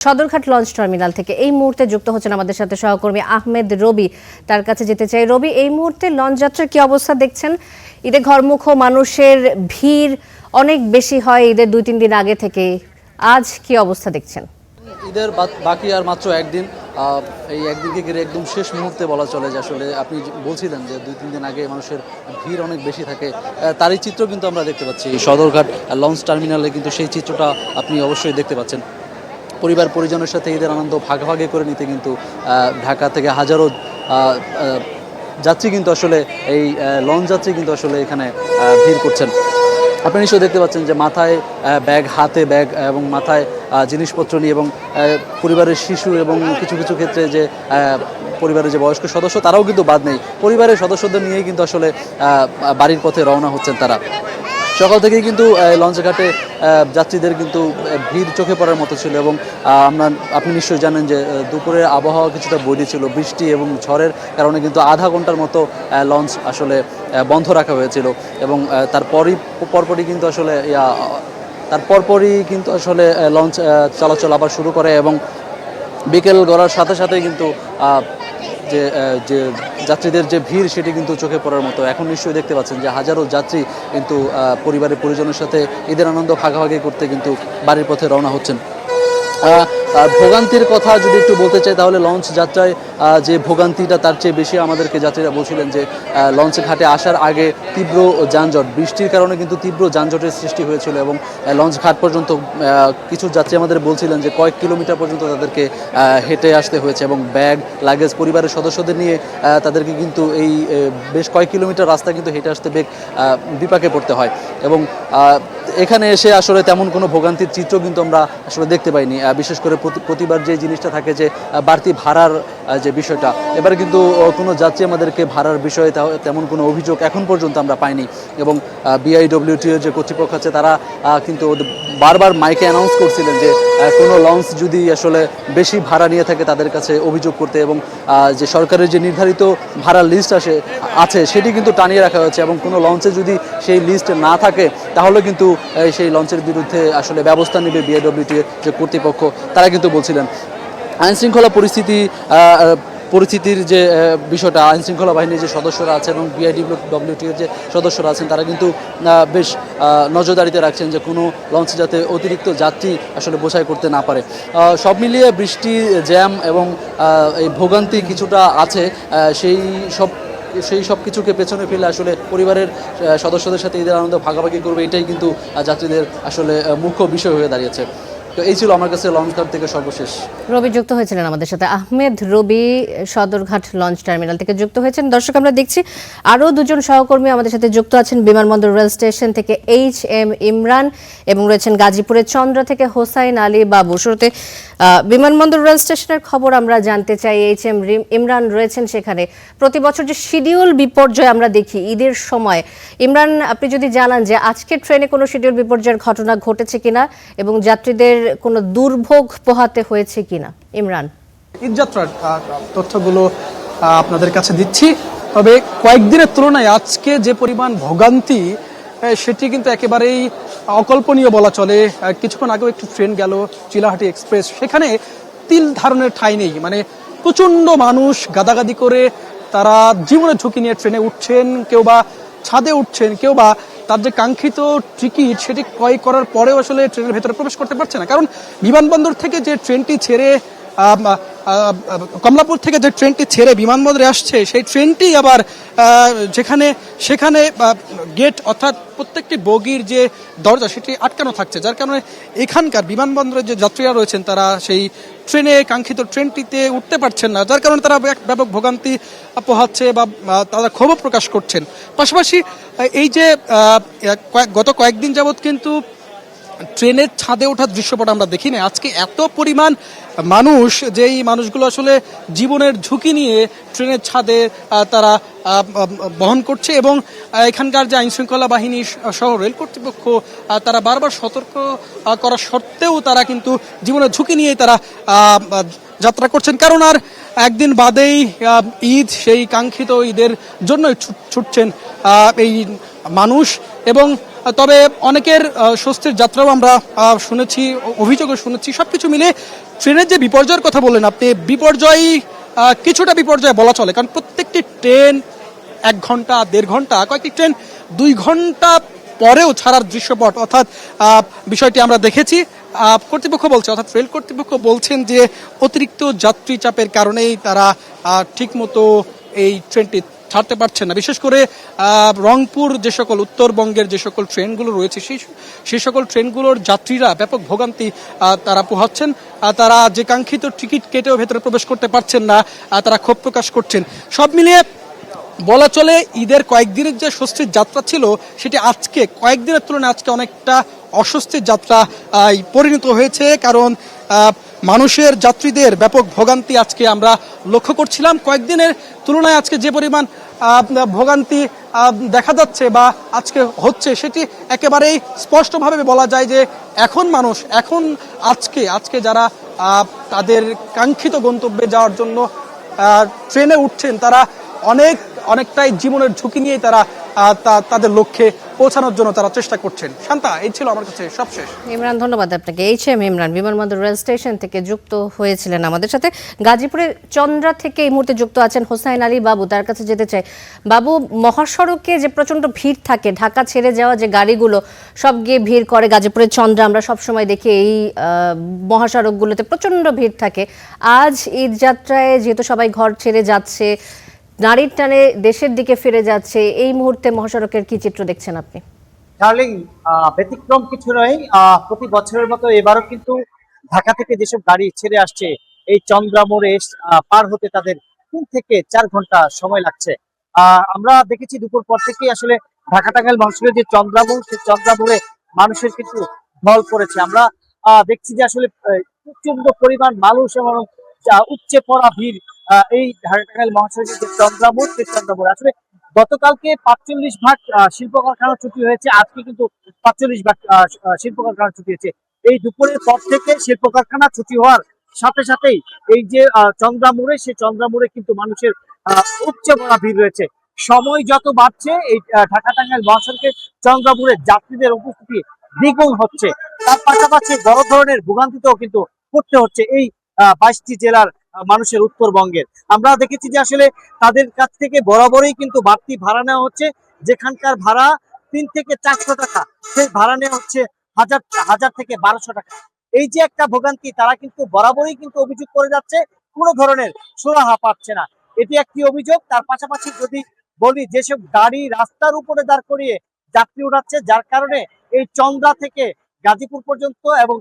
Sadarghat launch terminal থেকে এই মুহূর্তে যুক্ত হচ্ছেন আমাদের সাথে সহকর্মী আহমেদ রবি। তার কাছে যেতে চাই। রবি, এই মুহূর্তে লঞ্চ যাত্রার কি অবস্থা দেখছেন? ঈদে ঘরমুখ মানুষের ভিড় অনেক বেশি হয় ঈদের ২-৩ দিন আগে থেকে, আজ কি অবস্থা দেখছেন? ঈদের বাকি আর মাত্র একদিন, এই একদিনকে ঘিরে একদম শেষ মুহূর্তে বলা চলে যে আসলে আপনি বলছিলেন যে ২-৩ দিন আগে মানুষের ভিড় অনেক বেশি থাকে, তারই চিত্র কিন্তু আমরা দেখতে পাচ্ছি সদরঘাট লঞ্চ টার্মিনালে। কিন্তু সেই চিত্রটা আপনি অবশ্যই দেখতে পাচ্ছেন। পরিবার পরিজনের সাথে ঈদের আনন্দ ভাগাভাগি করে নিতে কিন্তু ঢাকা থেকে হাজারো যাত্রী কিন্তু আসলে এই লঞ্চ যাত্রী কিন্তু আসলে এখানে ভিড় করছেন। আপনি নিশ্চয়ই দেখতে পাচ্ছেন যে মাথায় ব্যাগ, হাতে ব্যাগ এবং মাথায় জিনিসপত্র নিয়ে, এবং পরিবারের শিশু এবং কিছু কিছু ক্ষেত্রে যে পরিবারের যে বয়স্ক সদস্য তারাও কিন্তু বাদ নেই। পরিবারের সদস্যদের নিয়েই কিন্তু আসলে বাড়ির পথে রওনা হচ্ছেন তারা। সকাল থেকেই কিন্তু লঞ্চ ঘাটে যাত্রীদের কিন্তু ভিড় চোখে পড়ার মতো ছিল, এবং আপনি নিশ্চয়ই জানেন যে দুপুরে আবহাওয়া কিছুটা বৈরী ছিল, বৃষ্টি এবং ঝড়ের কারণে কিন্তু আধা ঘন্টার মতো লঞ্চ আসলে বন্ধ রাখা হয়েছিল। এবং পরপরই কিন্তু আসলে লঞ্চ চলাচল আবার শুরু করে, এবং বিকেল গড়ার সাথে সাথে কিন্তু যে যাত্রীদের যে ভিড় সেটি কিন্তু চোখে পড়ার মতো। এখন নিশ্চয়ই দেখতে পাচ্ছেন যে হাজারো যাত্রী কিন্তু পরিবারের পরিজনের সাথে ঈদের আনন্দ ভাগাভাগি করতে কিন্তু বাড়ির পথে রওনা হচ্ছেন। ভোগান্তির কথা যদি একটু বলতে চাই তাহলে লঞ্চ যাত্রায় যে ভোগান্তিটা তার চেয়ে বেশি আমাদেরকে যাত্রীরা বলছিলেন যে লঞ্চ ঘাটে আসার আগে তীব্র যানজট, বৃষ্টির কারণে কিন্তু তীব্র যানজটের সৃষ্টি হয়েছিল, এবং লঞ্চ ঘাট পর্যন্ত কিছু যাত্রী আমাদের বলছিলেন যে কয়েক কিলোমিটার পর্যন্ত তাদেরকে হেঁটে আসতে হয়েছে, এবং ব্যাগ লাগেজ পরিবারের সদস্যদের নিয়ে তাদেরকে কিন্তু এই বেশ কয়েক কিলোমিটার রাস্তা কিন্তু হেঁটে আসতে বিপাকে পড়তে হয়। এবং এখানে এসে আসলে তেমন কোনো ভোগান্তির চিত্র কিন্তু আমরা আসলে দেখতে পাইনি। বিশেষ করে প্রতিবার যে জিনিসটা থাকে যে বাড়তি ভাড়ার যে বিষয়টা, এবারে কিন্তু কোনো যাত্রী আমাদেরকে ভাড়ার বিষয়ে তেমন কোনো অভিযোগ এখন পর্যন্ত আমরা পাইনি। এবং BIWTO যে কর্তৃপক্ষ আছে তারা কিন্তু বারবার মাইকে অ্যানাউন্স করছিলেন যে কোনো লঞ্চ যদি আসলে বেশি ভাড়া নিয়ে থাকে তাদের কাছে অভিযোগ করতে, এবং যে সরকারের যে নির্ধারিত ভাড়ার লিস্ট আছে সেটি কিন্তু টানিয়ে রাখা হয়েছে, এবং কোনো লঞ্চে যদি সেই লিস্ট না থাকে তাহলে কিন্তু সেই লঞ্চের বিরুদ্ধে আসলে ব্যবস্থা নেবে BIWTO যে কর্তৃপক্ষ, তারা কিন্তু বলছিলেন। আইনশৃঙ্খলা পরিস্থিতির যে বিষয়টা, আইনশৃঙ্খলা বাহিনীর যে সদস্যরা আছেন এবং BIWTO যে সদস্যরা আছেন তারা কিন্তু বেশ নজরদারিতে রাখছেন যে কোনো লঞ্চ যাতে অতিরিক্ত যাত্রী আসলে বোঝাই করতে না পারে। সব মিলিয়ে বৃষ্টি, জ্যাম এবং এই ভোগান্তি কিছুটা আছে, সেই সব কিছুকে পেছনে ফেলে আসলে পরিবারের সদস্যদের সাথে ঈদের আনন্দ ভাগাভাগি করবে, এটাই কিন্তু যাত্রীদের আসলে মুখ্য বিষয় হয়ে দাঁড়িয়েছে। তো এই ছিল আমার কাছে লঞ্চ ঘাট থেকে সর্বশেষ। রবি যুক্ত হয়েছিলেন আমাদের সাথে। আহমেদ রবি সদরঘাট লঞ্চ টার্মিনাল থেকে যুক্ত হয়েছেন। দর্শক, আমরা দেখছি আরও দুজন সহকর্মী আমাদের সাথে যুক্ত আছেন বিমানবন্দর রেল স্টেশন থেকে HM ইমরান, এবং রয়েছেন গাজীপুরের চন্দ্রা থেকে হোসাইন আলী বাবু। শুরুতে বিমানবন্দর রেল স্টেশনের খবর আমরা জানতে চাই। HM ইমরান রয়েছেন সেখানে। প্রতি বছর যে শিডিউল বিপর্যয় আমরা দেখি ঈদের সময়, ইমরান আপনি যদি জানান যে আজকে ট্রেনে কোনো শিডিউল বিপর্যয়ের ঘটনা ঘটেছে কিনা এবং যাত্রীদের কোনো দুর্ভোগ পোহাতে হয়েছে কিনা। ইমরান, ঈদযাত্রার তথ্যগুলো আপনাদের কাছে দিচ্ছি, তবে কয়েকদিনের তুলনায় আজকে যে পরিমাণ ভোগান্তি সেটি কিন্তু একেবারেই অকল্পনীয় বলা চলে। কিছুক্ষণ আগেও একটু ট্রেন গেল, চিলাহাটি এক্সপ্রেস, সেখানে তিল ধারণের ঠাঁই নেই। মানে প্রচণ্ড মানুষ গাদাগাদি করে তারা জীবনের ঝুঁকি নিয়ে ট্রেনে উঠছেন, কেউ বা ছাদে উঠছেন, কেউ বা তার যে কাঙ্ক্ষিত টিকিট সেটি ক্রয় করার পরেও আসলে ট্রেনের ভেতরে প্রবেশ করতে পারছে না। কারণ বিমানবন্দর থেকে যে ট্রেনটি ছেড়ে কমলাপুর থেকে যে ট্রেনটি ছেড়ে বিমানবন্দরে আসছে সেই ট্রেনটি আবার সেখানে গেট অর্থাৎ প্রত্যেকটি বগির যে দরজা সেটি আটকানো থাকছে, যার কারণে এখানকার বিমানবন্দরের যে যাত্রীরা রয়েছেন তারা সেই ট্রেনে কাঙ্ক্ষিত ট্রেনটিতে উঠতে পারছেন না, যার কারণে তারা ব্যাপক ভোগান্তি পোহাচ্ছে বা তারা ক্ষোভ প্রকাশ করছেন। পাশাপাশি এই যে গত কয়েকদিন যাবৎ কিন্তু ট্রেনের ছাদে ওঠার দৃশ্যপট আমরা দেখি না। আজকে এত পরিমাণ মানুষ, যেই মানুষগুলো আসলে জীবনের ঝুঁকি নিয়ে ট্রেনের ছাদে তারা বহন করছে, এবং এখানকার যে আইনশৃঙ্খলা বাহিনী সহ রেল কর্তৃপক্ষ তারা বারবার সতর্ক করা সত্ত্বেও তারা কিন্তু জীবনের ঝুঁকি নিয়ে তারা যাত্রা করছেন। কারণ আর একদিন বাদেই ঈদ, সেই কাঙ্ক্ষিত ঈদের জন্যই ছুটছেন এই মানুষ। এবং তবে অনেকের স্বস্তির যাত্রাও আমরা শুনেছি, অভিযোগও শুনেছি। সবকিছু মিলে ট্রেনের যে বিপর্যয়ের কথা বললেন আপনি, বিপর্যয় কিছুটা বিপর্যয় বলা চলে, কারণ প্রত্যেকটি ট্রেন 1 ঘন্টা 1.5 ঘন্টা, কয়েকটি ট্রেন 2 ঘন্টা পরেও ছাড়ার দৃশ্যপট, অর্থাৎ বিষয়টি আমরা দেখেছি। কর্তৃপক্ষ বলছে, অর্থাৎ রেল কর্তৃপক্ষ বলছেন যে অতিরিক্ত যাত্রী চাপের কারণেই তারা ঠিকমতো এই ট্রেনটি ছাড়তে পারছেন না। বিশেষ করে রংপুর যে সকল, উত্তরবঙ্গের যে সকল ট্রেনগুলো রয়েছে সেই সকল ট্রেনগুলোর যাত্রীরা ব্যাপক ভোগান্তি তারা পোহাচ্ছেন। তারা যে কাঙ্ক্ষিত টিকিট কেটেও ভেতরে প্রবেশ করতে পারছেন না, তারা ক্ষোভ প্রকাশ করছেন। সব মিলিয়ে বলা চলে ঈদের কয়েকদিনের যে স্বস্তির যাত্রা ছিল সেটি আজকে কয়েকদিনের তুলনায় আজকে অনেকটা অস্বস্তির যাত্রা পরিণত হয়েছে। কারণ মানুষের, যাত্রীদের ব্যাপক ভোগান্তি আজকে আমরা লক্ষ্য করছিলাম। কয়েকদিনের তুলনায় আজকে যে পরিমাণ ভোগান্তি দেখা যাচ্ছে বা আজকে হচ্ছে, সেটি একেবারেই স্পষ্টভাবে বলা যায় যে এখন মানুষ, এখন আজকে যারা তাদের কাঙ্ক্ষিত গন্তব্যে যাওয়ার জন্য ট্রেনে উঠছেন, তারা অনেকটাই জীবনের ঝুঁকি নিয়েই তারা তাদের লক্ষ্যে পৌঁছানোর জন্য তারা চেষ্টা করছেন। শান্তা, এই ছিল আমার কাছে সবশেষ। ইমরান, ধন্যবাদ আপনাকে। HM ইমরান বিমানবন্দর রেল স্টেশন থেকে যুক্ত হয়েছিলেন আমাদের সাথে। গাজীপুরের চন্দ্রা থেকে এই মুহূর্তে যুক্ত আছেন হোসাইন আলী বাবু, তার কাছে যেতে চাই। বাবু, মহাসড়কে যে প্রচন্ড ভিড় থাকে, ঢাকা ছেড়ে যাওয়া যে গাড়িগুলো সব গিয়ে ভিড় করে গাজীপুরের চন্দ্রা, আমরা সবসময় দেখি এই মহাসড়কগুলোতে প্রচন্ড ভিড় থাকে। আজ ঈদ যাত্রায় যেহেতু সবাই ঘর ছেড়ে যাচ্ছে, নারীর টানে দেশের দিকে ফিরে যাচ্ছে, এই মুহূর্তে মহাসড়কের কি চিত্র দেখছেন আপনি? ডার্লিং, ব্যতিক্রম কিছু নয়। প্রতি বছরের মতো এবারও কিন্তু ঢাকা থেকে যেসব গাড়ি ছেড়ে আসছে, এই চন্দ্রা মোড়ে পার হতে তাদের 3 থেকে 4 ঘন্টা সময় লাগছে। আমরা দেখেছি দুপুর পর থেকেই আসলে ঢাকা টাঙ্গাইল মহাসড়কের যে চন্দ্রা মোড়, সেই চন্দ্রা মোড়ে মানুষের কিন্তু ঢল পড়েছে। আমরা দেখছি যে আসলে প্রচন্ড পরিমাণ মানুষ এবং উপচে পড়া ভিড় এই ঢাকা টাঙ্গাইল মহাসড়কের যে চন্দ্রা মোড়, সেই চন্দ্রা মোড়ে আসলে গতকালকে 45 ভাগ শিল্প কারখানা ছুটি হয়েছে, আজকে কিন্তু 45 ভাগ শিল্প কারখানা ছুটি হয়েছে। এই দুপুরের পর থেকে শিল্প কারখানা ছুটি হওয়ার সাথে সাথেই এই যে চন্দ্রা মোড়ে, সেই চন্দ্রা মোড়ে কিন্তু মানুষের উপচে পড়া ভিড় রয়েছে। সময় যত বাড়ছে, এই ঢাকা টাঙ্গাইল মহাসড়কের চন্দ্রা মোড়ে যাত্রীদের উপস্থিতি দ্বিগুণ হচ্ছে। তার পাশাপাশি বড় ধরনের ভোগান্তিতেও কিন্তু পড়তে হচ্ছে এই 22টি জেলার মানুষের, উত্তরবঙ্গের। আমরা দেখেছি যে আসলে তাদের কাছ থেকে বরাবরই কিন্তু বাড়তি ভাড়া নেওয়া হচ্ছে। যেখানকার ভাড়া 3 থেকে 400 টাকা, সেই ভাড়া নেওয়া হচ্ছে হাজার থেকে 1200 টাকা। এই যে একটা ভোগান্তি, তারা কিন্তু বরাবরই কিন্তু অভিযোগ করে যাচ্ছে, কোনো ধরনের সুরাহা পাচ্ছে না। এটি একটি অভিযোগ। তার পাশাপাশি যদি বলি, যেসব গাড়ি রাস্তার উপরে দাঁড় করিয়ে যাত্রী উঠাচ্ছে, যার কারণে এই চন্দ্রা থেকে গাজীপুর পর্যন্ত এবং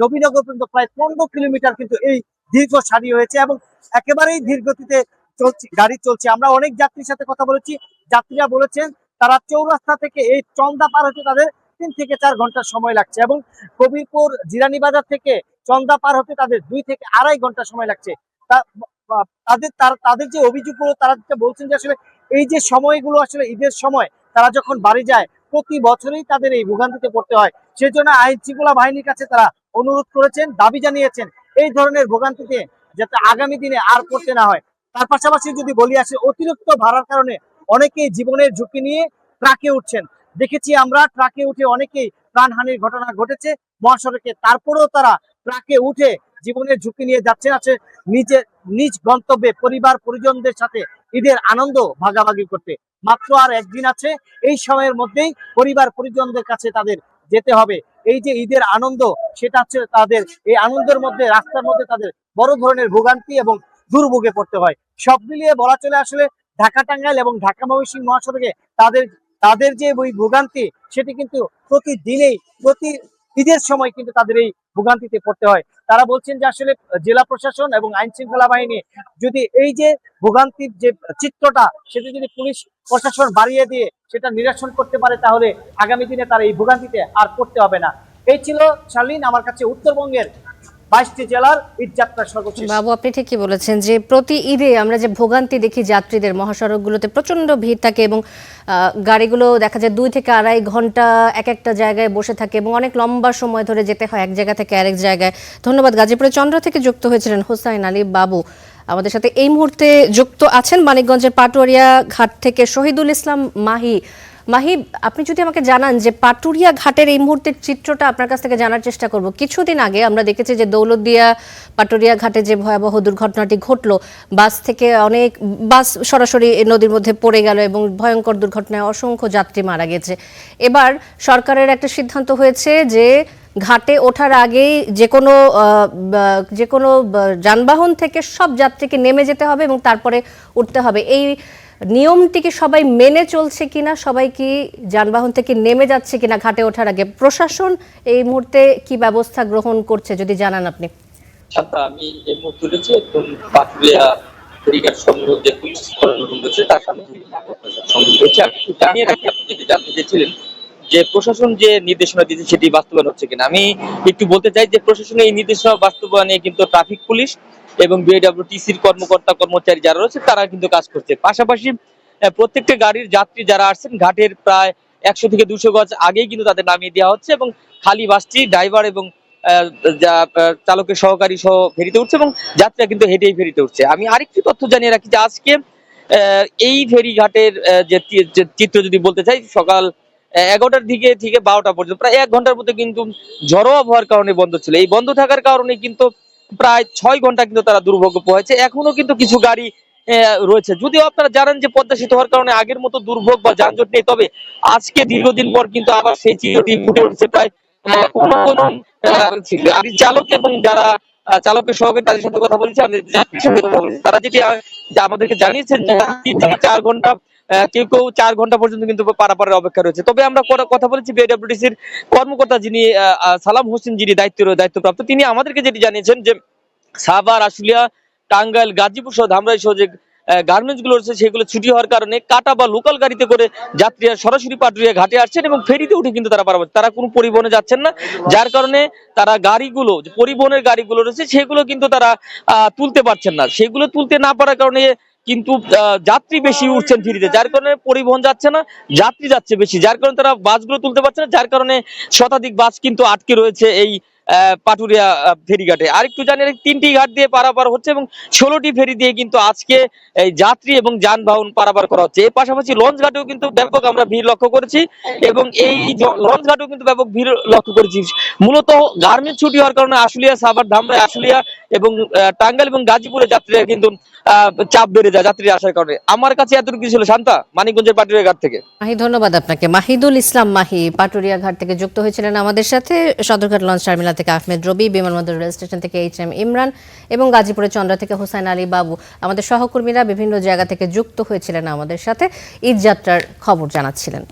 নবীনগর পর্যন্ত প্রায় 15 কিলোমিটার কিন্তু এই দীর্ঘ সারি হয়েছে এবং একেবারেই ধীর গতিতে গাড়ি চলছে। আমরা অনেক যাত্রীর সাথে কথা বলেছি, যাত্রীরা বলেছেন তারা চৌরাস্তা থেকে এই চন্দ্রা পার হতে তাদের 3 থেকে 4 ঘন্টা সময় লাগছে এবং কবিরপুর জিরানি বাজার থেকে চন্দ্রা পার হতে তাদের 2 থেকে 2.5 ঘন্টা সময় লাগছে। তাদের যে অভিযোগগুলো, তারা বলছেন যে আসলে এই যে সময়গুলো আসলে ঈদের সময় তারা যখন বাড়ি যায়, প্রতি বছরই তাদের এই ভোগান্তিতে পড়তে হয়। সেজন্য আইন শৃঙ্খলা বাহিনীর কাছে তারা অনুরোধ করেছেন, দাবি জানিয়েছেন এই ধরনের ভোগান্তিতে যাতে আগামী দিনে আর পড়তে না হয়। তার পাশাপাশি যদি বলি, আসে অতিরিক্ত ভাড়ার কারণে অনেকেই জীবনের ঝুঁকি নিয়ে ট্রাকে উঠছেন। দেখেছি আমরা ট্রাকে উঠে অনেকেই প্রাণহানির ঘটনা ঘটেছে মহাসড়কে, তারপরেও তারা ট্রাকে উঠে জীবনের ঝুঁকি নিয়ে যাচ্ছেন, আছে নিজ গন্তব্যে পরিবার পরিজনদের সাথে ঈদের আনন্দ ভাগাভাগি করতে। মাত্র আর একদিন আছে, এই সময়ের মধ্যেই পরিবার পরিজনদের কাছে তাদের যেতে হবে। এই যে ঈদের আনন্দ, সেটা হচ্ছে তাদের এই আনন্দের মধ্যে, রাস্তার মধ্যে তাদের বড় ধরনের ভোগান্তি এবং দুর্ভোগে পড়তে হয়। সব মিলিয়ে বলা চলে আসলে ঢাকা টাঙ্গাইল এবং ঢাকা ময়মনসিংহ মহাসড়কে তাদের যে ওই ভোগান্তি, সেটি কিন্তু প্রতিদিনেই, প্রতি ঈদের সময় কিন্তু তাদের এই ভোগান্তিতে পড়তে হয়। তারা বলছেন যে আসলে জেলা প্রশাসন এবং আইন শৃঙ্খলা বাহিনী যদি এই যে ভোগান্তির যে চিত্রটা, সেটা যদি পুলিশ প্রশাসন বাড়িয়ে দিয়ে সেটা নিরসন করতে পারে, তাহলে আগামী দিনে তারা এই ভোগান্তিতে আর পড়তে হবে না। এই ছিল শালীন আমার কাছে উত্তরবঙ্গের 22টি জেলার ঈদ যাত্রা সর্বশেষ। বাবু, আপনি ঠিকই বলেছেন যে প্রতি ঈদে আমরা যে ভোগান্তি দেখি যাত্রীদের, মহাসড়কগুলোতে প্রচন্ড ভিড় থাকে এবং গাড়িগুলো দেখা যায় 2 থেকে 2.5 ঘন্টা এক একটা জায়গায় বসে থাকে এবং অনেক লম্বা সময় ধরে যেতে হয় এক জায়গা থেকে আরেক জায়গায়। ধন্যবাদ। গাজীপুরের চন্দ্রা থেকে যুক্ত হয়েছিলেন হোসাইন আলী বাবু আমাদের সাথে। এই মুহূর্তে যুক্ত আছেন মানিকগঞ্জের পাটুয়ারিয়া ঘাট থেকে শহীদুল ইসলাম মাহি। মাহি, আপনি যদি আমাকে জানান যে পাটুরিয়া ঘাটের এই মুহূর্তের চিত্রটা আপনার কাছ থেকে জানার চেষ্টা করব। কিছুদিন আগে আমরা দেখেছি যে দৌলতদিয়া পাটুরিয়া ঘাটে যে ভয়াবহ দুর্ঘটনাটি ঘটলো, বাস থেকে অনেক বাস সরাসরি নদীর মধ্যে পড়ে গেল এবং ভয়ঙ্কর দুর্ঘটনায় অসংখ্য যাত্রী মারা গেছে। এবার সরকারের একটা সিদ্ধান্ত হয়েছে যে ঘাটে ওঠার আগেই যে কোনো যানবাহন থেকে সব যাত্রীকে নেমে যেতে হবে এবং তারপরে উঠতে হবে। এই নিয়মটি কি সবাই মেনে চলছে কিনা, সবাই কি যানবাহন থেকে নেমে যাচ্ছে কিনা ঘাটে ওঠার আগে, প্রশাসন এই মুহূর্তে কি ব্যবস্থা গ্রহণ করছে যদি জানান আপনি। আমি এই মুহূর্তে রয়েছি একদম পাটুরিয়া ফেরিঘাট সংযোগ যে পুলিশ কর্মরত রয়েছে তার সামনে সংযোগ রয়েছে। আমি একটু জানিয়ে রাখি, আপনি যদি জানতে চেয়েছিলেন যে প্রশাসন যে নির্দেশনা দিয়েছে সেটি বাস্তবায়ন হচ্ছে কিনা, আমি একটু বলতে চাই যে প্রশাসনের এই নির্দেশনা বাস্তবায়নে কিন্তু ট্রাফিক পুলিশ এবং বিআইডব্লিউটিসির কর্মকর্তা কর্মচারী যারা রয়েছে তারা কিন্তু কাজ করছে। পাশাপাশি প্রত্যেকটা গাড়ির যাত্রী যারা আসছেন ঘাটের প্রায় 100 থেকে 200 গজ আগেই কিন্তু তাদের নামিয়ে দেওয়া হচ্ছে এবং খালি বাসটি ড্রাইভার এবং চালকের সহকারী সহ ফেরিতে উঠছে এবং যাত্রীরা কিন্তু হেঁটেই ফেরিতে উঠছে। আমি আরেকটি তথ্য জানিয়ে রাখি যে আজকে এই ফেরিঘাটের যে চিত্র যদি বলতে চাই, সকাল 11টার দিকে থেকে 12টা পর্যন্ত প্রায় 1 ঘন্টার মধ্যে কিন্তু ঝড়ো আবহাওয়ার কারণে বন্ধ ছিল। এই বন্ধ থাকার কারণে কিন্তু প্রায় 6 ঘন্টা কিন্তু তারা দুর্ভোগ পোহাচ্ছে। এখনো কিন্তু কিছু গাড়ি রয়েছে, যদিও আপনারা জানেন যে পদ্মা সেতু হওয়ার কারণে আগের মতো দুর্ভোগ বা যানজট নেই, তবে আজকে দীর্ঘদিন পর কিন্তু আবার সেই চিত্রটি ফুটে উঠছে। প্রায় কোনো কোনো গাড়ির চালক এবং যারা চালকের সহকারী তাদের সাথে কথা বলেছি, তারা যেটি আমাদেরকে জানিয়েছেন যে 3 থেকে 4 ঘন্টা, কেউ কেউ 4 ঘন্টা পর্যন্ত কিন্তু পারাপারের অপেক্ষা রয়েছে। তবে আমরা কথা বলেছি বিআইডব্লিউটিসির কর্মকর্তা যিনি সালাম হোসেন, যিনি দায়িত্বপ্রাপ্ত, তিনি আমাদেরকে যেটি জানিয়েছেন যে সাভার, আশুলিয়া, টাঙ্গাইল, গাজীপুর সহ ধামরাই সহ যে গার্মেন্টস গুলো রয়েছে সেগুলো ছুটি হওয়ার কারণে কাটা বা লোকাল গাড়িতে করে যাত্রীরা সরাসরি পাটুরিয়া ঘাটে আসছেন এবং ফেরিতে উঠে কিন্তু তারা পারাপার, তারা কোনো পরিবহনে যাচ্ছেন না, যার কারণে তারা গাড়িগুলো যে পরিবহনের গাড়িগুলো রয়েছে সেগুলো কিন্তু তারা তুলতে পারছেন না। সেগুলো তুলতে না পারার কারণে কিন্তু যাত্রী বেশি উঠছেন ফেরিতে, যার কারণে পরিবহন যাচ্ছে না, যাত্রী যাচ্ছে বেশি, যার কারণে তারা বাসগুলো তুলতে পারছে না, যার কারণে শতাধিক বাস কিন্তু আটকে রয়েছে এই পাটুরিয়া ফেরিঘাটে। আরেকটু জানি 3টি ঘাট দিয়ে পারাপার হচ্ছে এবং 16টি ফেরি দিয়ে কিন্তু আজকে এই যাত্রী এবং যানবাহন পারাপার করা হচ্ছে। এর পাশাপাশি লঞ্চ ঘাটেও কিন্তু ব্যাপক আমরা ভিড় লক্ষ্য করেছি এবং এই লঞ্চ ঘাটেও কিন্তু ব্যাপক ভিড় লক্ষ্য করেছি। মূলত গার্মেন্টস ছুটি হওয়ার কারণে আশুলিয়া, সাভার, ধামরাই, আশুলিয়া এবং টাঙ্গাইল এবং গাজীপুরে যাত্রীরা কিন্তু চাপ বেড়ে যায় যাত্রী আসার কারণে। আমার কাছে এতটুকু ছিল। শান্তা, মানিকগঞ্জের পাটুরিয়া ঘাট থেকে। মাহি, ধন্যবাদ আপনাকে। মাহিদুল ইসলাম মাহি পাটুরিয়া ঘাট থেকে যুক্ত হয়েছিলেন আমাদের সাথে। সদরঘাট লঞ্চ টার্মিনাল থেকে আহমেদ রবি, বিমানবন্দর রেল স্টেশন থেকে HM ইমরান এবং গাজীপুরের চন্দ্রা থেকে হোসাইন আলী বাবু, আমাদের সহকর্মীরা বিভিন্ন জায়গা থেকে যুক্ত হয়েছিলেন আমাদের সাথে, ঈদ যাত্রার খবর জানাচ্ছিলেন।